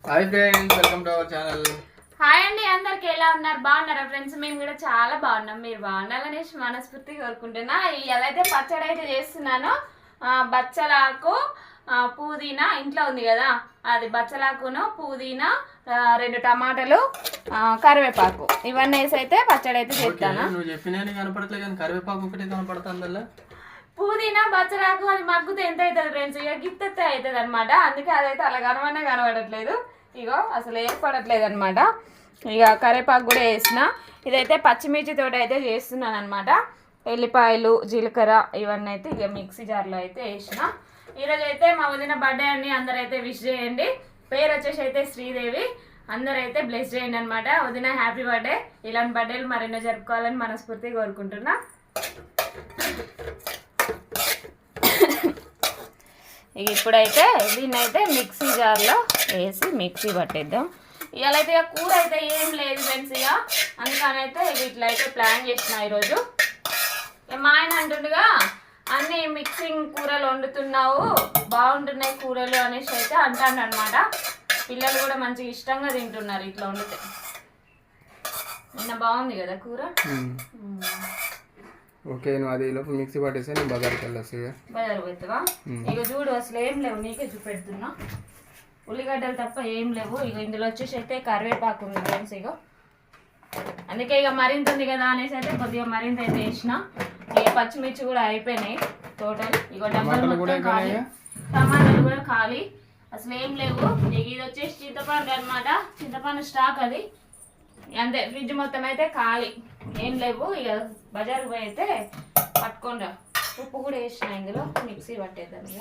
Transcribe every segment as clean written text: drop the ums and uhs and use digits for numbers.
Hi friends, welcome to our channel. Hi అండి, అందరికి ఎలా ఉన్నారు? బాగున్నారా ఫ్రెండ్స్? మేము కూడా చాలా బాగున్నాం. మీరు బాగుండాలనేసి మనస్ఫూర్తిగా కోరుకుంటున్నా. ఇవాళ అయితే పచ్చడి అయితే చేస్తున్నాను. బచ్చలాకు, పుదీనా ఇంట్లో ఉంది కదా, అది బచ్చలాకును పుదీనా, 2 టమాటాలు, కరివేపాకు ఇవన్నీ వేసి అయితే పచ్చడి అయితే చేస్తాను. నువ్వు చెప్పినా కనపడట్లేదు కానీ కరివేపాకు ఒకటి కనపడుతుంది. పుదీనా బచ్చలాకు అది మగ్గుతే ఎంత అవుతుంది ఫ్రెండ్స్? ఇక గిఫ్ట్ అయితే అవుతుంది అనమాట. అందుకే అదైతే అలా కనబడట్లేదు. ఇగో అసలు ఏర్పడట్లేదు అనమాట. ఇక కరివేపాకు కూడా వేసిన. ఇదైతే పచ్చిమిర్చితో అయితే చేస్తున్నాను అనమాట. ఎల్లిపాయలు, జీలకర్ర ఇవన్నీ అయితే ఇక మిక్సీ జార్లో అయితే వేసిన. ఈరోజు అయితే మా వదిన బర్త్డే అండి, అందరైతే విష్ చేయండి. పేరు వచ్చేసి అయితే శ్రీదేవి. అందరైతే బ్లెస్ చేయండి అనమాట. వదిన హ్యాపీ బర్త్డే. ఇలాంటి బర్త్డేలు మరెన్నో జరుపుకోవాలని మనస్ఫూర్తిగా కోరుకుంటున్నా. ఇప్పుడైతే దీన్నైతే మిక్సీ జార్లో వేసి మిక్సీ పట్టేద్దాం. ఇవాళ అయితే ఇక కూర అయితే ఏం లేదు ఫ్రెండ్స్, ఇక అందుకనైతే ఇట్లయితే ప్లాన్ చేసిన. ఈరోజు మా ఆయన అంటుండగా అన్ని మిక్సింగ్ కూరలు వండుతున్నావు, బాగుంటున్నాయి కూరలు అనేసి అయితే అంటాను అనమాట. పిల్లలు కూడా మంచిగా ఇష్టంగా తింటున్నారు ఇట్లా వండితే. నిన్న బాగుంది కదా కూర. ఓకే, నువ్వు అది లోపు మిక్సీ పట్టేసి నేను బజార్కి వెళ్ళొచ్చు. బజారు పోతావా? ఇక చూడు, అసలు ఏం లేవు, నీకే చూపెడుతున్నా. ఉల్లిగడ్డలు తప్ప ఏం లేవు. ఇక ఇందులో వచ్చేసి అయితే కరివేపాకు ఉంది ఫ్రెండ్స్. ఇక అందుకే ఇక మరింత ఉంది కదా అనేసి అయితే కొద్దిగా మరింత అయితే వేసిన. ఇక పచ్చిమిర్చి కూడా అయిపోయినాయి టోటల్. ఇక డబ్బాలు మొత్తం ఖాళీ, టమాటాలు కూడా ఖాళీ, అసలు ఏం లేవు. ఇక ఇది వచ్చేసి చింతపండు అనమాట. చింతపండు స్టాక్ అది అంతే. ఫ్రిడ్జ్ మొత్తం అయితే ఖాళీ, ఏం లేవు. ఇక బజార్కి పోయి అయితే పట్టుకోండి. ఉప్పు కూడా వేసిన ఇందులో, మిక్సీ పట్టేద్దాం. ఇక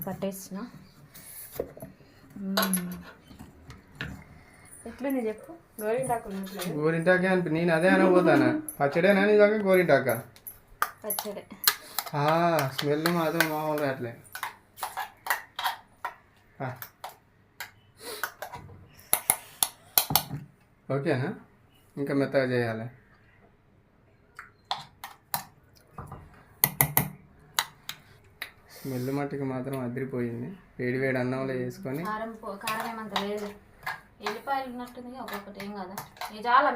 పట్టేసిన. ఎట్లుంది చెప్పు? గోరింటాకే అనిపి నేను అదే అనబోతానా. పచ్చడేనా నీ దాకా? గోరింటాక పచ్చడే. స్మెల్ మాత్రం మామూలు అట్లే. ఓకేనా? ఇంకా మెత్తగా చేయాలి. స్మెల్ మట్టికి మాత్రం అదిరిపోయింది. వేడి వేడి అన్నంలో వేసుకొని. కారం ఏమంత లేదు, ఎల్లిపాయలు ఉన్నట్టుంది ఒక్కొక్కటి. ఏం కదా, చాలా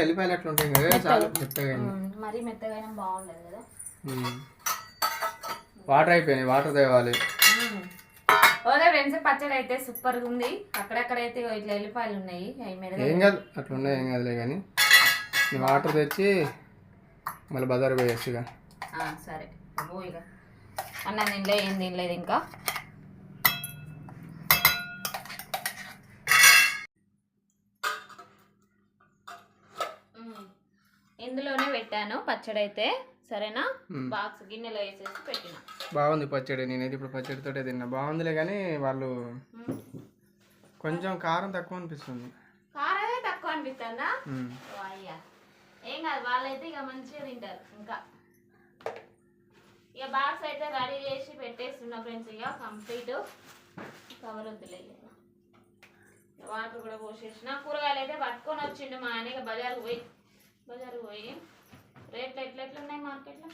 ఎల్లిపాయలు అట్లా ఉంటాయి కదా, చాలా మెత్తగా. మరీ మెత్తగా బాగుండదు కదా. వాటర్ అయిపోయినాయి, వాటర్ తేవాలి. ఓకే ఫ్రెండ్స్, పచ్చడి అయితే సూపర్గా ఉంది. అక్కడక్కడైతే ఇట్లా ఎల్లిపాయలు ఉన్నాయి. ఏం కాదు, అట్లా ఉన్నాయి, ఏం కాదులే. కానీ వాటర్ తెచ్చి మళ్ళీ బజారు పోయేసి. ఇక సరే ఇక అన్నం తినలే, ఏం తినలేదు ఇంకా. ఇందులోనే పెట్టాను పచ్చడి అయితే, సరేనా? బాక్స్ గిన్నెలో వేసేసి పెట్టిన. బాగుంది పచ్చడి. నేనైతే ఇప్పుడు పచ్చడితోటే తిన్నా. బాగుందిలే కానీ వాళ్ళు కొంచెం కారం తక్కువ అనిపిస్తుంది. కారమే తక్కువ అనిపిస్తుందా? అయ్యా ఏం కాదు, వాళ్ళైతే ఇక మంచిగా తింటారు. ఇంకా ఇక బాక్స్ అయితే రెడీ చేసి పెట్టేస్తున్నా ఫ్రెండ్స్. ఇక కంప్లీట్ కవర్ వద్దులే. వాటర్ కూడా పోసేసిన. కూరగాయలు అయితే పట్టుకొని వచ్చిండు మా ఆయన. ఇక బజారుకు పోయి రేట్లు ఎట్లున్నాయి మార్కెట్లో?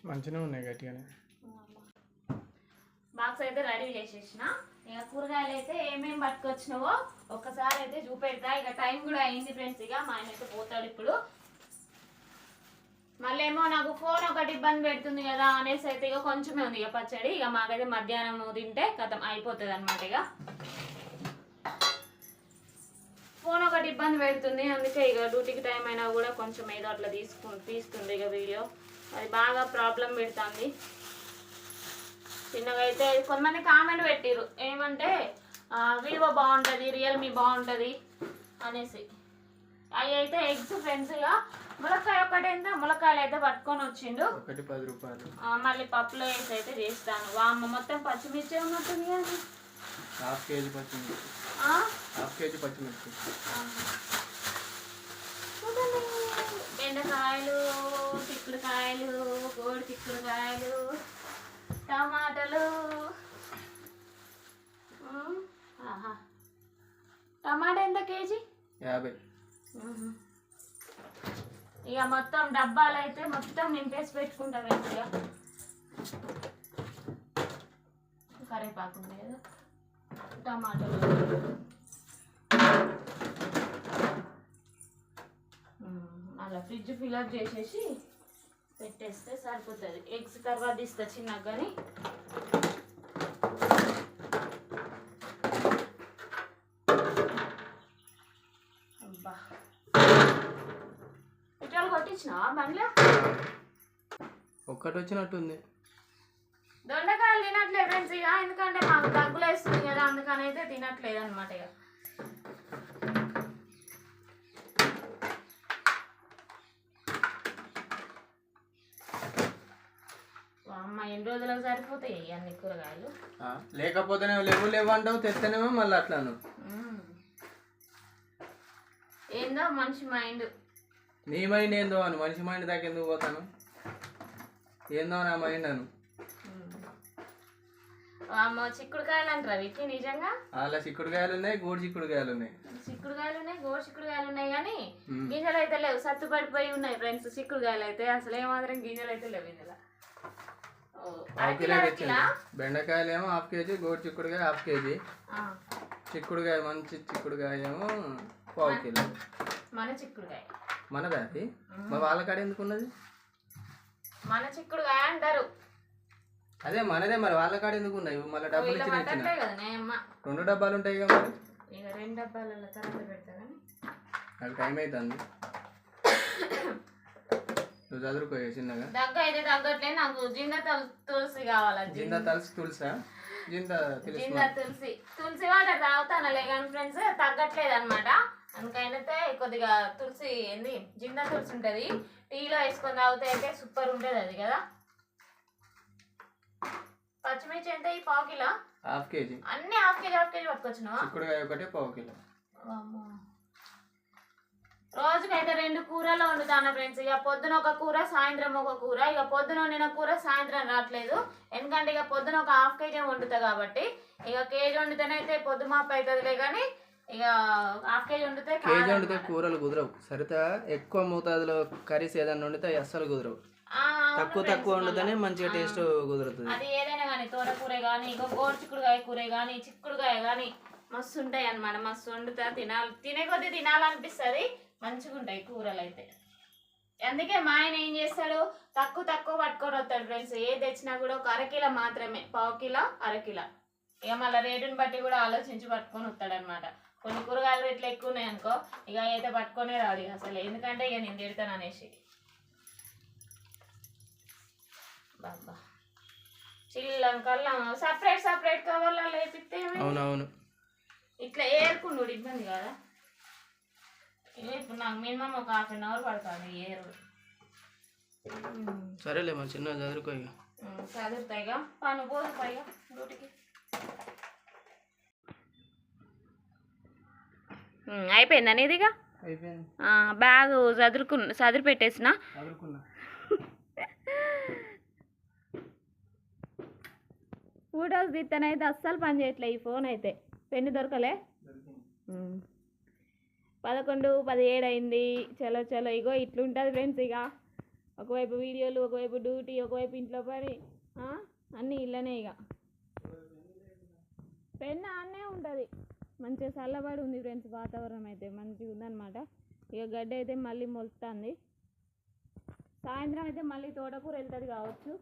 మంచిగా ఉన్నాయి, గట్టిగానే. బాక్స్ అయితే రెడీ చేసేసిన. ఇక కూరగాయలు అయితే ఏమేమి పట్టుకొచ్చినావో ఒక్కసారి అయితే చూపెడతా. ఇక టైం కూడా అయింది ఫ్రెండ్స్. ఇక మా ఆయన అయితే పోతాడు ఇప్పుడు. మళ్ళీ ఏమో నాకు ఫోన్ ఒకటి ఇబ్బంది పెడుతుంది కదా అనేసి అయితే ఇక కొంచెమే ఉంది ఇక పచ్చడి. ఇక మాకైతే మధ్యాహ్నం తింటే కథం అయిపోతుంది అనమాట. ఇక ఫోన్ ఒకటి ఇబ్బంది పెడుతుంది, అందుకే ఇక డ్యూటీకి టైం అయినా కూడా కొంచెం ఏదో అట్లా తీస్తుంది ఇక వీడియో. అది బాగా ప్రాబ్లం పెడుతుంది. చిన్నగా అయితే కొంతమంది కామెంట్ పెట్టిర్రు ఏమంటే వివో బాగుంటుంది, రియల్మీ బాగుంటుంది అనేసి. అవి అయితే ఎగ్స్ ఫ్రెండ్స్. ఇక ములక్కాయ ఒకటి ఎంత, ములక్కాయలు అయితే పట్టుకొని వచ్చిండు. 10 రూపాయలు. మళ్ళీ పప్పులో వేసి అయితే చేస్తాను. వామ్మ మొత్తం పచ్చిమిర్చి ఉన్నట్టుంది కానీ. హాఫ్ కేజీ పచ్చిమిర్చి. బెండకాయలు, చిక్కుడుకాయలు, కోడి చిక్కుడుకాయలు, టమాటాలు. టమాటా ఎంత కేజీ? 50. ఇక మొత్తం డబ్బాలు అయితే మొత్తం నింపేసి పెట్టుకుంటాం ఇక కరివేపాకు ఉంది కదా టమాటాలు అలా ఫ్రిడ్జ్ ఫిల్అప్ చేసేసి పెట్టేస్తే సరిపోతుంది. ఎగ్స్ తర్వాత ఇస్తా చిన్నగా కానీ అబ్బా పెట్రోల్ కొట్టించినావా బండ్లో? ఒక్కటి వచ్చినట్టుంది. దొండకాయలు తినట్లేదు ఫ్రెండ్స్ ఇక, ఎందుకంటే మాకు దగ్గులు వేస్తుంది కదా అందుకని అయితే తినట్లేదు అనమాట. ఇక అమ్మ ఎన్ని రోజులకు సరిపోతాయి అన్ని కూరగాయలు. లేకపోతేనే లేవు అంటావు, తెస్తేనేమో మళ్ళీ అట్లాను. ఏందో మనిషి మైండ్. నీ మైండ్ ఏందో అని మనిషి మైండ్ దాకా ఎందుకు పోతాను? ఏందో నా మైండ్ అను. అమ్మ చిక్కుడుకాయలు అంటారా వీటికి నిజంగా? అలా చిక్కుడుకాయలు ఉన్నాయి, గోడు చిక్కుడుకాయలు ఉన్నాయి. చిక్కుడుకాయలు ఉన్నాయి, గోడు చిక్కుడుకాయలు ఉన్నాయి కానీ గింజలు అయితే లేవు, సత్తు పడిపోయి ఉన్నాయి ఫ్రెండ్స్. చిక్కుడుకాయలు అయితే అసలు ఏమాత్రం గింజలు అయితే లేవు ఇందులో. బెండకాయలు ఏమో 1/2 kg, గోడు చిక్కుడుకాయ 1/2 kg, చిక్కుడుకాయ మంచి చిక్కుడుకాయ ఏమో 1/4 kg. మన చిక్కుడుకాయ మనదా అది? మా వాళ్ళ కాడ ఎందుకున్నది? మన చిక్కుడుకాయ అంటారు. అదే మనదే, మరి వాళ్ళ కాడ ఎందుకు ఉన్నాయి? మళ్ళీ డబ్బులు ఇచ్చి కదా 2 డబ్బాలు ఉంటాయి కదా మరి. ఇక 2 డబ్బాలలో తర్వాత పెడతా కానీ నాకు టైం అవుతుంది. నువ్వు చదువుకోయే చిన్నగా. దగ్గ అయితే తగ్గట్లేదు నాకు. జిందా తులసి కావాలా? జిందా తులసా? జిందా తులసి తులసి వాటర్ తాగుతానలే కానీ ఫ్రెండ్స్ తగ్గట్లేదు అనమాట. అందుకైతే కొద్దిగా తులసి ఏంది జిందా తులసి ఉంటుంది, టీలో వేసుకొని తాగితే అయితే సూపర్ ఉంటుంది అది కదా. పచ్చిమిర్చి ఎంత? ఈ 1/4 కిలో? 1/2 kg. అన్ని 1/2 kg పట్టుకొచ్చినావా? చిక్కుడుకాయ ఒకటే 1/4 కిలో. రోజుకైతే 2 కూరలు వండుతాను ఫ్రెండ్స్. ఇక పొద్దున ఒక కూర, సాయంత్రం ఒక కూర. ఇక పొద్దున వండిన కూర సాయంత్రం రావట్లేదు, ఎందుకంటే ఇక పొద్దున ఒక 1/2 kg వండుతా కాబట్టి. ఇక కేజీ వండితేనైతే పొద్దు మాపు అవుతుందిలే కానీ ఇక 1/2 kg వండితే కేజీ వండితే కూరలు కుదరవు. సరితా ఎక్కువ మోతాదులో కర్రీస్ ఏదైనా వండితే అస్సలు కుదరవు. తక్కువ వండితేనే మంచిగా టేస్ట్ కుదురుతుంది. అది ఏదైనా కానీ తోటకూర కానీ ఇక గోడు చిక్కుడుకాయ కూర కానీ చిక్కుడుకాయ కానీ మస్తు ఉంటాయి అన్నమాట. మస్తు వండుతా తినే కొద్దీ తినాలనిపిస్తుంది. మంచిగా ఉంటాయి కూరలు అయితే. అందుకే మా ఆయన ఏం చేస్తాడు, తక్కువ పట్టుకొని వస్తాడు ఫ్రెండ్స్. ఏది తెచ్చినా కూడా ఒక 1/2 కిలో మాత్రమే, 1/4 కిలో 1/2 కిలో. ఇక మళ్ళీ రేటుని బట్టి కూడా ఆలోచించి పట్టుకొని వస్తాడు అనమాట. కొన్ని కూరగాయలు రేట్లు ఎక్కువ ఉన్నాయి అనుకో, ఇక అయితే పట్టుకొనే రాడు అసలు, ఎందుకంటే ఇక నేను తిడతాను అనేసి. బాబా చిల్లం కల్లం సపరేట్ కవర్లలో వేపిస్తే అవునవును ఇట్లా ఏరుకుండు ఇబ్బంది కదా. ఇప్పుడు నాకు మినిమం ఒక 1/2 అవర్ పడుతుంది ఏరు. సరేలే మా చిన్న చదువుకో. ఇక చదువుతాయిగా పను పోదుతాయిగా డ్యూటీకి. అయిపోయిందా నీదిగా? అయిపోయింది. బ్యాగ్ చదువు పెట్టేసిన. ఫోటోస్ తీస్తానైతే అస్సలు పని చేయట్లే ఈ ఫోన్ అయితే. పెన్ను దొరకలే. 11:17 అయింది. చలో ఇగో ఇట్లుంటుంది ఫ్రెండ్స్. ఇక ఒకవైపు వీడియోలు, ఒకవైపు డ్యూటీ, ఒకవైపు ఇంట్లో పని, అన్నీ ఇళ్ళనే. ఇక పెన్ను అన్నే ఉంటుంది. మంచిగా చల్లబడి ఉంది ఫ్రెండ్స్. వాతావరణం అయితే మంచిగా ఉందన్నమాట. ఇక గడ్డ అయితే మళ్ళీ మొలుస్తుంది. సాయంత్రం అయితే మళ్ళీ తోటకూర వెళ్తుంది కావచ్చు,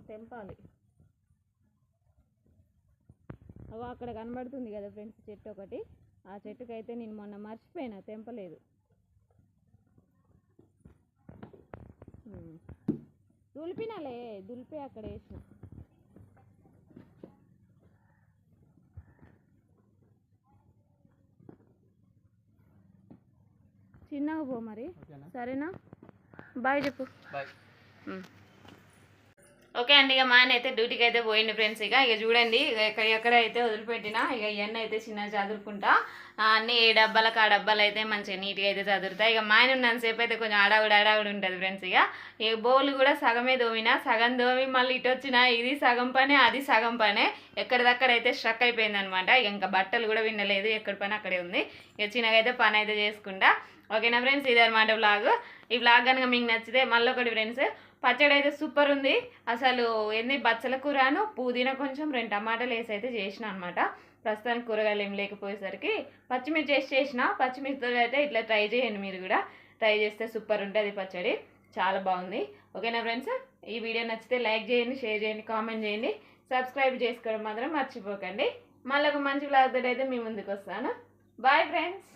తెంపాలి. అక్కడ కనబడుతుంది కదా ఫ్రెండ్స్ చెట్టు ఒకటి, ఆ చెట్టుకి అయితే నేను మొన్న మర్చిపోయినా, తెంపలేదు. దులిపినాలే, దులిపి అక్కడ వేసిన. చిన్నగా పో మరి, సరేనా? బాయ్ చెప్పు. ఓకే అండి. ఇక మా ఆయన అయితే డ్యూటీకి అయితే పోయింది ఫ్రెండ్స్. ఇక చూడండి ఎక్కడ అయితే వదిలిపెట్టినా ఇక ఇవన్నీ అయితే చిన్న చదువుకుంటా. అన్నీ ఏ డబ్బాలకు ఆ డబ్బాలు అయితే మంచిగా నీట్గా అయితే చదువుతాయి. ఇక మా ఆయన ఉన్నంతసేపు అయితే కొంచెం ఆడావిడి ఉంటుంది ఫ్రెండ్స్. ఇక బౌల్ కూడా సగమే దోమినా, సగం దోమి మళ్ళీ ఇటు వచ్చిన ఇది సగం పనే అది సగం పనే, ఎక్కడిదక్కడ అయితే స్ట్రక్ అయిపోయింది అనమాట. ఇంకా బట్టలు కూడా వినలేదు, ఎక్కడి పని అక్కడే ఉంది. ఇక చిన్నగా అయితే పని అయితే చేసుకుంటా. ఓకేనా ఫ్రెండ్స్, ఇదే అనమాట వ్లాగ్. ఈ వ్లాగ్ కనుక మీకు నచ్చితే మళ్ళీ ఒకటి ఫ్రెండ్స్, పచ్చడి అయితే సూపర్ ఉంది అసలు. ఏంది బచ్చల కూరను పుదీనా కొంచెం 2 టమాటాలు వేసి అయితే చేసిన అనమాట. ప్రస్తుతానికి కూరగాయలు ఏం లేకపోయేసరికి పచ్చిమిర్చి వేసి చేసిన. పచ్చిమిర్చితో అయితే ఇట్లా ట్రై చేయండి, మీరు కూడా ట్రై చేస్తే సూపర్ ఉంటుంది పచ్చడి, చాలా బాగుంది. ఓకేనా ఫ్రెండ్స్, ఈ వీడియో నచ్చితే లైక్ చేయండి, షేర్ చేయండి, కామెంట్ చేయండి, సబ్స్క్రైబ్ చేసుకోవడం మాత్రం మర్చిపోకండి. మళ్ళీ ఒక మంచి వ్లాగ్ తోటి అయితే మీ ముందుకు వస్తాను. Boy friends.